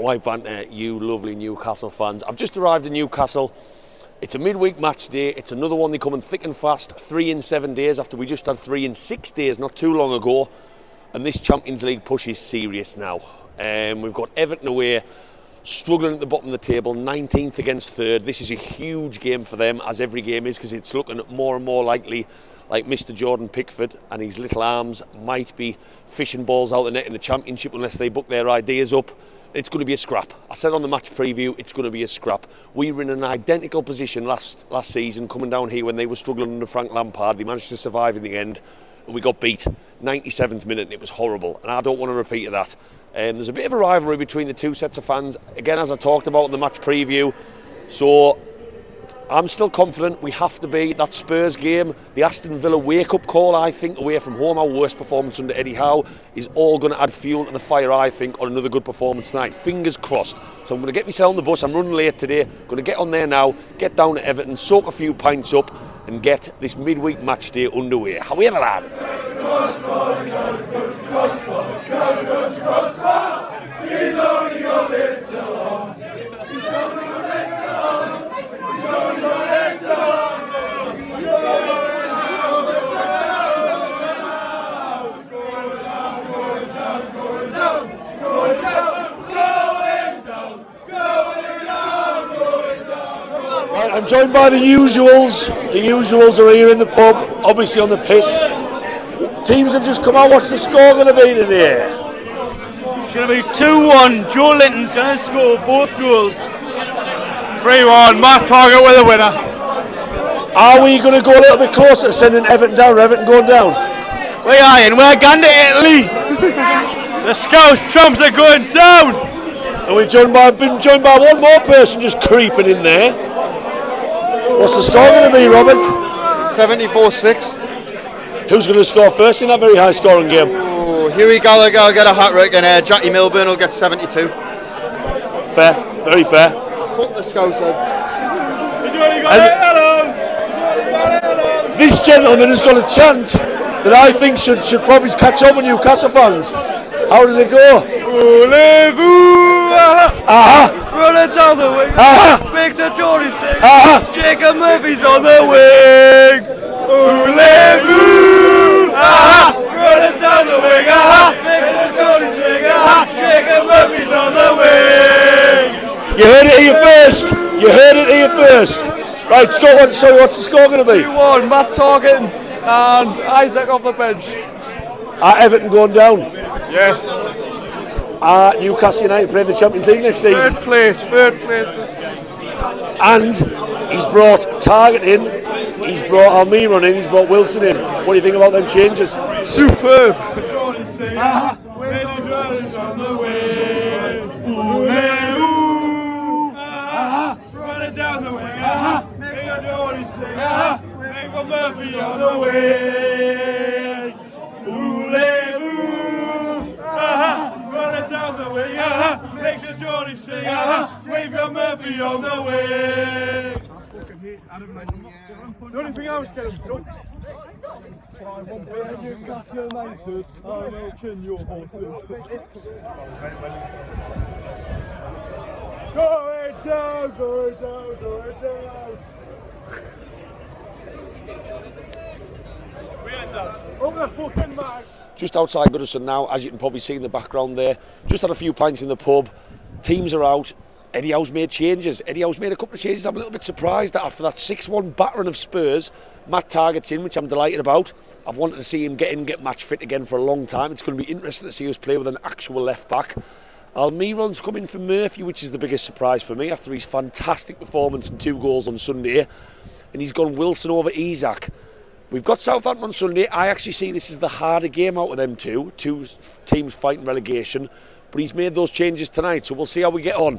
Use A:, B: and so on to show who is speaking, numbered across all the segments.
A: White banter, you lovely Newcastle fans. I've just arrived in Newcastle. It's a midweek match day. It's another one. They're coming thick and fast. 3 in 7 days after we just had 3 in 6 days not too long ago. And this Champions League push is serious now. We've got Everton away, struggling at the bottom of the table, 19th against 3rd. This is a huge game for them, as every game is, because it's looking more and more likely like Mr. Jordan Pickford and his little arms might be fishing balls out the net in the Championship unless they book their ideas up. It's going to be a scrap. I said on the match preview, it's going to be a scrap. We were in an identical position last season, coming down here when they were struggling under Frank Lampard. They managed to survive in the end, and we got beat 97th minute, and it was horrible. And I don't want to repeat of that. There's a bit of a rivalry between the two sets of fans, again, as I talked about in the match preview. So I'm still confident we have to be. That Spurs game, the Aston Villa wake-up call, I think, away from home, our worst performance under Eddie Howe, is all going to add fuel to the fire, I think, on another good performance tonight. Fingers crossed. So I'm going to get myself on the bus. I'm running late today. Going to get on there now, get down to Everton, soak a few pints up and get this midweek match day underway. However, lads. I'm joined by the usuals. The usuals are here in the pub, obviously on the piss. Teams have just come out. What's the score going to be today?
B: It's going to be 2-1. Joe Linton's going to score both goals. 3-1. Matt Target with a winner.
A: Are we going to go a little bit closer to sending Everton down? Everton going down?
B: We are in. We're going to Italy. The Scouse Trumps are going down.
A: And we've been joined by one more person just creeping in there. What's the score going to be, Robert?
C: 74-6.
A: Who's going to score first in that very high scoring game?
C: Oh, Hughie Gallagher will get a hat-trick and Jackie Milburn will get 72.
A: Fair, very fair.
C: Fuck the Scousers.
A: This gentleman has got a chant that I think should probably catch on with Newcastle fans. How does it go?
B: Voulez-vous run it down the wing? Makes a Geordie sing. Jacob Murphy's on the wing. Voulez-vous run it down the wing? Makes a Geordie sing. Jacob Murphy's on the wing.
A: You heard it here first. You heard it here first. Right, Scott, what's the score going to be?
B: 2-1, Matt Target and Isaac off the bench.
A: Are Everton going down?
B: Yes.
A: Newcastle United playing the Champions League next season.
B: Third place this season.
A: And he's brought Target in, he's brought Almiron in, he's brought Wilson in. What do you think about them changes?
B: Superb.
D: Run it down the wing, makes a Geordie sing, make a Murphy on the wing. Voulez-vous, run it down the wing, makes a Geordie sing, wave your Murphy on the wing. The only thing I was getting done. Newcastle United, I know kin your horses. Go it down, go it down, go it down. Over the fucking mark.
A: Just outside Goodison now, as you can probably see in the background there. Just had a few pints in the pub. Teams are out. Eddie Howe's made changes. Eddie Howe's made a couple of changes. I'm a little bit surprised that after that 6-1 battering of Spurs, Matt Target's in, which I'm delighted about. I've wanted to see him get match fit again for a long time. It's going to be interesting to see us play with an actual left back. Almiron's come in for Murphy, which is the biggest surprise for me after his fantastic performance and 2 goals on Sunday. And he's gone Wilson over Isaac. We've got Southampton on Sunday. I actually see this as the harder game out of them two teams fighting relegation. But he's made those changes tonight, so we'll see how we get on.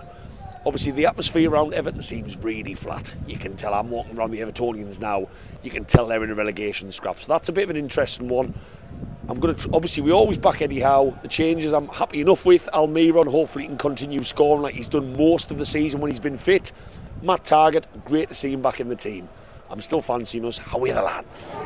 A: Obviously, the atmosphere around Everton seems really flat. You can tell. I'm walking around the Evertonians now. You can tell they're in a relegation scrap. So that's a bit of an interesting one. I'm going to obviously we always back Eddie Howe. The changes I'm happy enough with. Almiron, hopefully he can continue scoring like he's done most of the season when he's been fit. Matt Target, great to see him back in the team. I'm still fancying us. How are the lads?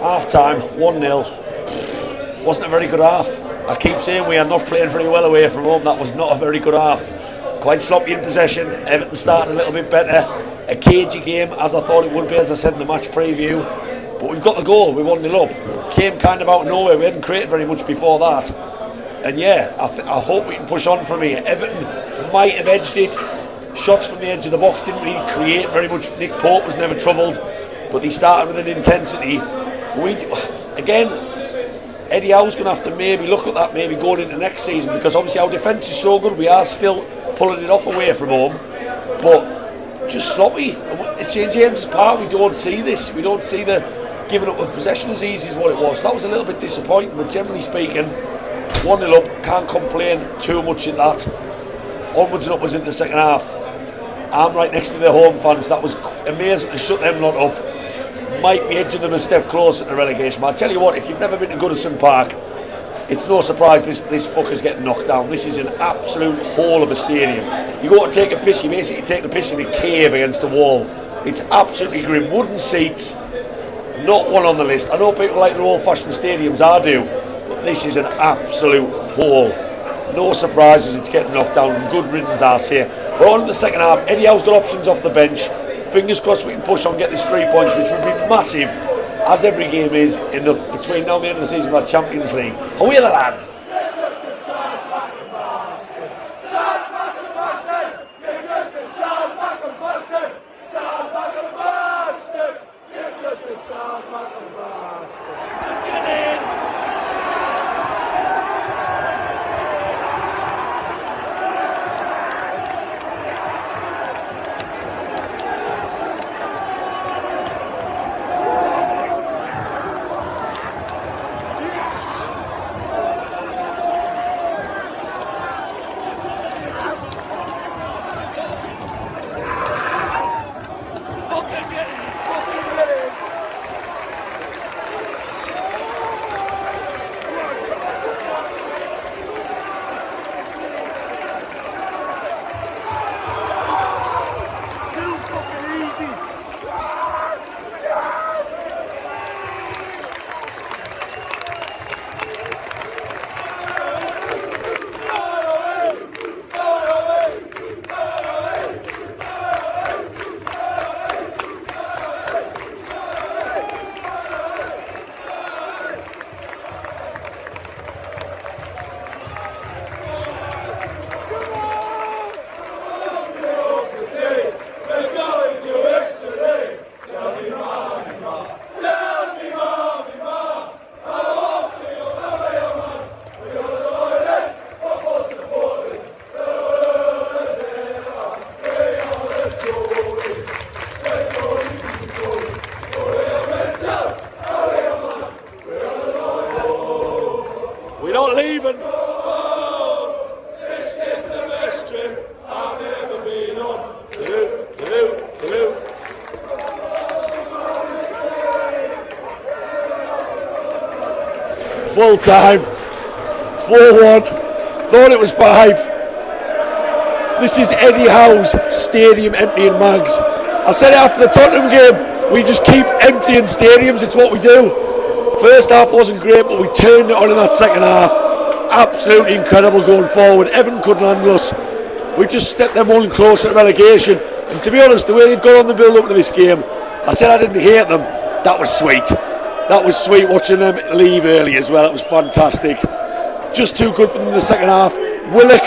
A: Half time, 1-0. Wasn't a very good half. I keep saying we are not playing very well away from home. That was not a very good half. Quite sloppy in possession. Everton started a little bit better. A cagey game, as I thought it would be, as I said in the match preview. But we've got the goal. We 1-0 up. Came kind of out of nowhere. We hadn't created very much before that. And yeah, I hope we can push on from here. Everton might have edged it. Shots from the edge of the box didn't really create very much. Nick Pope was never troubled, but they started with an intensity. Again, Eddie Howe's going to have to maybe look at that, maybe going into next season, because obviously our defence is so good. We are still pulling it off away from home, but just sloppy. At St James's Park, we don't see this. We don't see the giving up of possession as easy as what it was. That was a little bit disappointing, but generally speaking, 1-0 up, can't complain too much in that. Onwards and upwards in the second half. I'm right next to the home fans. That was amazing to shut them lot up. Might be edging them a step closer to relegation. But I tell you what, if you've never been to Goodison Park, it's no surprise this fucker's getting knocked down. This is an absolute hole of a stadium. You go to take a piss, you basically take the piss in a cave against the wall. It's absolutely grim. Wooden seats, not one on the list. I know people like their old-fashioned stadiums, I do, but this is an absolute hole. No surprises, it's getting knocked down, and good riddance, I say. But on in the second half, Eddie Howe's got options off the bench. Fingers crossed we can push on, get this 3 points, which would be massive, as every game is in the between now and the end of the season of that Champions League. Away the lads! Full time, 4-1, thought it was 5. This is Eddie Howe's stadium emptying mags. I said it after the Tottenham game, we just keep emptying stadiums, it's what we do. First half wasn't great, but we turned it on in that second half. Absolutely incredible going forward. Everton couldn't handle us. We just stepped them one closer to relegation. And to be honest, the way they've gone on the build-up to this game, I said I didn't hate them. That was sweet. That was sweet watching them leave early as well. It was fantastic. Just too good for them in the second half. Willock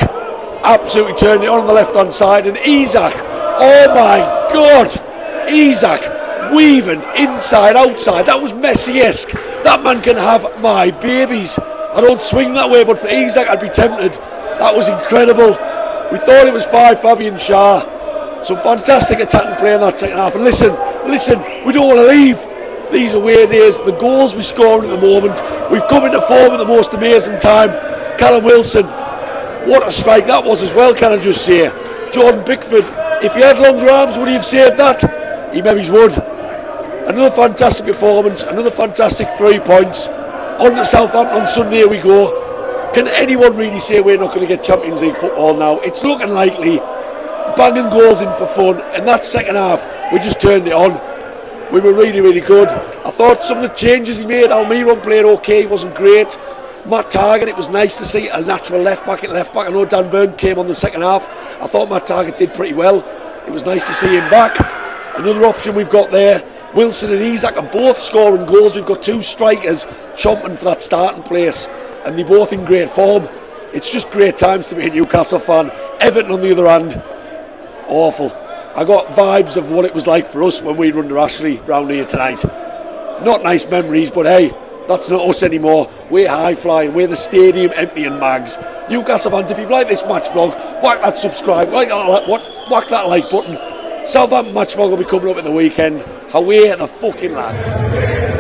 A: absolutely turned it on the left-hand side. And Isak, oh my God, Isak weaving inside, outside. That was Messi-esque. That man can have my babies. I don't swing that way, but for Isak I'd be tempted. That was incredible. We thought it was 5, Fabian Schär. Some fantastic attacking play in that second half. And listen, we don't want to leave. These away days, the goals we're scoring at the moment, we've come into form at the most amazing time. Callum Wilson, what a strike that was as well, can I just say. Jordan Pickford, if he had longer arms, would he have saved that? He maybe would. Another fantastic performance, another fantastic 3 points. On to Southampton on Sunday we go. Can anyone really say we're not going to get Champions League football now? It's looking likely. Banging goals in for fun, and that second half, we just turned it on. We were really, really good. I thought some of the changes he made, Almiron played okay, he wasn't great. Matt Target, it was nice to see a natural left back at left back. I know Dan Burn came on the second half. I thought Matt Target did pretty well. It was nice to see him back. Another option we've got there, Wilson and Isak are both scoring goals. We've got two strikers chomping for that starting place, and they're both in great form. It's just great times to be a Newcastle fan. Everton on the other hand, awful. I got vibes of what it was like for us when we run to Ashley round here tonight. Not nice memories, but hey, that's not us anymore. We're high flying, we're the stadium emptying mags. Newcastle fans, if you've liked this match vlog, whack that subscribe, whack that like button. Southampton match vlog will be coming up in the weekend. Away at the fucking lads.